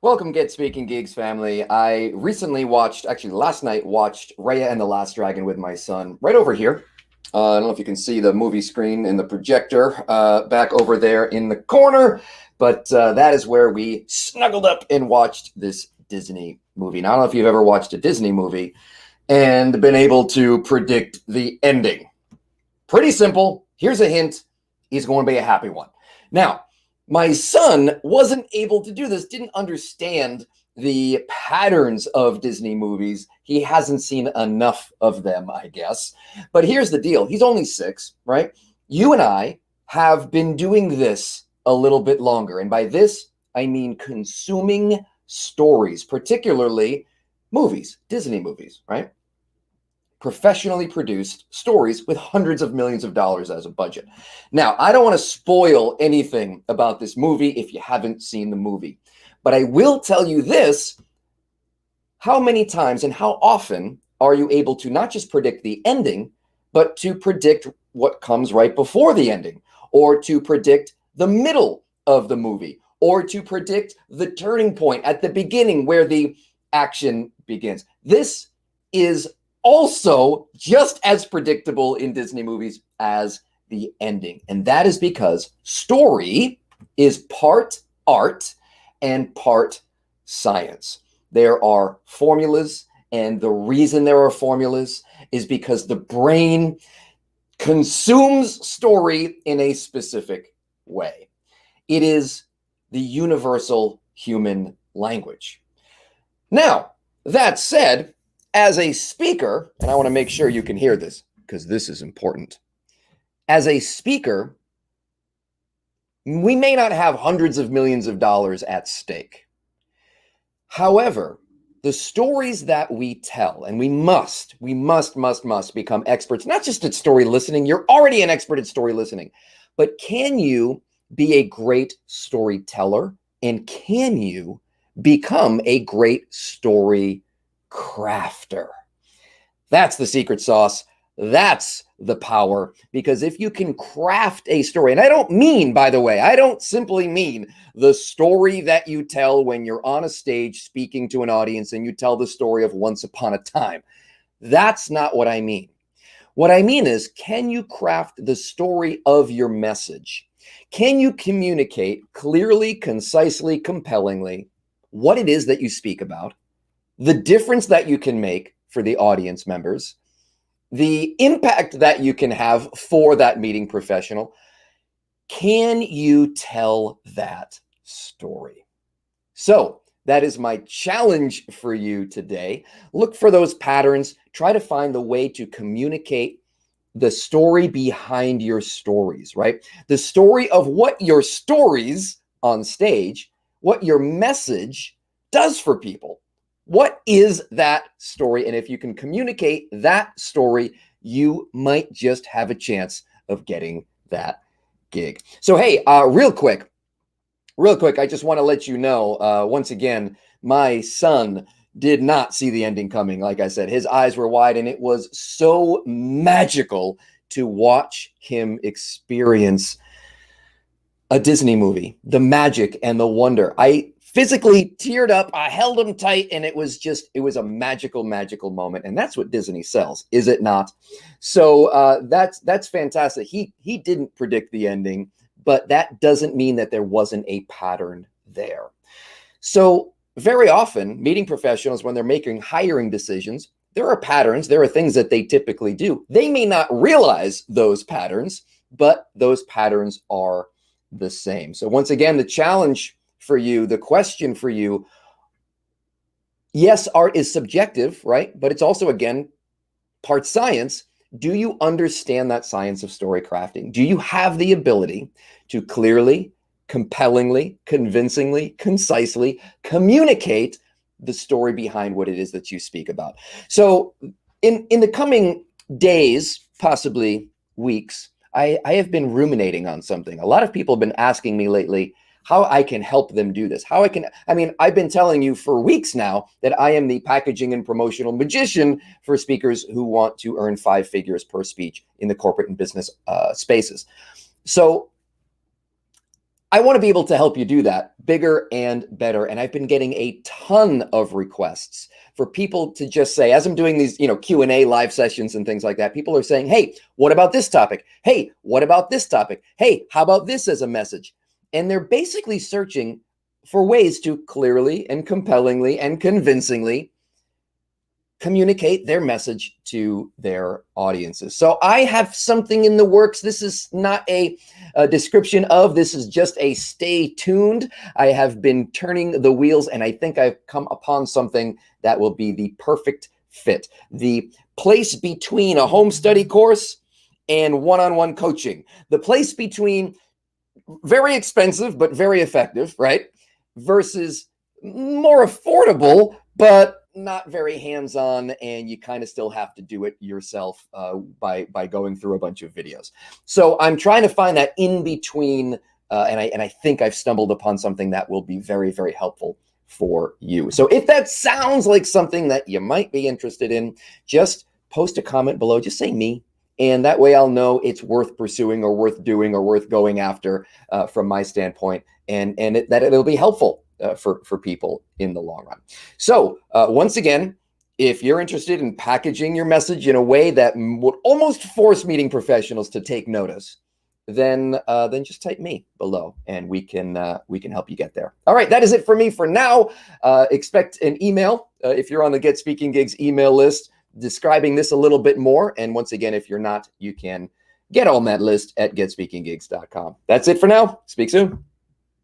Welcome, Get Speaking Geeks family. I recently watched, actually last night, watched Raya and the Last Dragon with my son right over here. I don't know if you can see the movie screen in the projector back over there in the corner, but that is where we snuggled up and watched this Disney movie. Now, I don't know if you've ever watched a Disney movie and been able to predict the ending. Pretty simple. Here's a hint. He's going to be a happy one. Now, my son wasn't able to do this, didn't understand the patterns of Disney movies. He hasn't seen enough of them, I guess. But here's the deal. He's only 6, right? You and I have been doing this a little bit longer. And by this, I mean consuming stories, particularly movies, Disney movies, right? Professionally produced stories with hundreds of millions of dollars as a budget. Now, I don't want to spoil anything about this movie if you haven't seen the movie, but I will tell you this: how many times and how often are you able to not just predict the ending, but to predict what comes right before the ending, or to predict the middle of the movie, or to predict the turning point at the beginning where the action begins? This is also just as predictable in Disney movies as the ending. And that is because story is part art and part science. There are formulas, and the reason there are formulas is because the brain consumes story in a specific way. It is the universal human language. Now, that said, as a speaker, and I want to make sure you can hear this because this is important. As a speaker, we may not have hundreds of millions of dollars at stake. However, the stories that we tell, and we must become experts, not just at story listening. You're already an expert at story listening, but can you be a great storyteller? And can you become a great story crafter? That's the secret sauce. That's the power. Because if you can craft a story, and I don't mean, by the way, I don't simply mean the story that you tell when you're on a stage speaking to an audience and you tell the story of once upon a time. That's not what I mean. What I mean is, can you craft the story of your message? Can you communicate clearly, concisely, compellingly what it is that you speak about, the difference that you can make for the audience members, the impact that you can have for that meeting professional? Can you tell that story? So that is my challenge for you today. Look for those patterns. Try to find the way to communicate the story behind your stories, right? The story of what your stories on stage, what your message does for people. What is that story? And if you can communicate that story, you might just have a chance of getting that gig. So, hey, real quick, I just want to let you know, once again, my son did not see the ending coming. Like I said, his eyes were wide, and it was so magical to watch him experience a Disney movie, the magic and the wonder. I physically teared up. I held him tight, and it was a magical moment. And that's what Disney sells, is it not? So that's fantastic. He didn't predict the ending, but that doesn't mean that there wasn't a pattern there. So very often, meeting professionals, when they're making hiring decisions, there are patterns. There are things that they typically do. They may not realize those patterns, but those patterns are the same. So once again, the challenge for you, the question for you: yes, art is subjective, right? But it's also, again, part science. Do you understand that science of story crafting? Do you have the ability to clearly, compellingly, convincingly, concisely communicate the story behind what it is that you speak about? So in the coming days, possibly weeks, I have been ruminating on something. A lot of people have been asking me lately how I can help them do this. I've been telling you for weeks now that I am the packaging and promotional magician for speakers who want to earn 5 figures per speech in the corporate and business spaces. So I want to be able to help you do that bigger and better. And I've been getting a ton of requests for people to just say, as I'm doing these, Q&A live sessions and things like that, people are saying, hey, what about this topic? Hey, what about this topic? Hey, how about this as a message? And they're basically searching for ways to clearly and compellingly and convincingly communicate their message to their audiences. So I have something in the works. This is not a description of, this is just a stay tuned. I have been turning the wheels, and I think I've come upon something that will be the perfect fit. The place between a home study course and one-on-one coaching. The place between very expensive, but very effective, right? Versus more affordable, but not very hands-on, and you kind of still have to do it yourself by going through a bunch of videos. So I'm trying to find that in between, and I think I've stumbled upon something that will be very, very helpful for you. So if that sounds like something that you might be interested in, just post a comment below, just say me, and that way I'll know it's worth pursuing or worth doing or worth going after from my standpoint, and that it'll be helpful for people in the long run. So once again, if you're interested in packaging your message in a way that would almost force meeting professionals to take notice, then just type me below, and we can help you get there. All right, that is it for me for now. Expect an email if you're on the Get Speaking Gigs email list, describing this a little bit more. And once again, if you're not, you can get on that list at getspeakinggigs.com. That's it for now. Speak soon.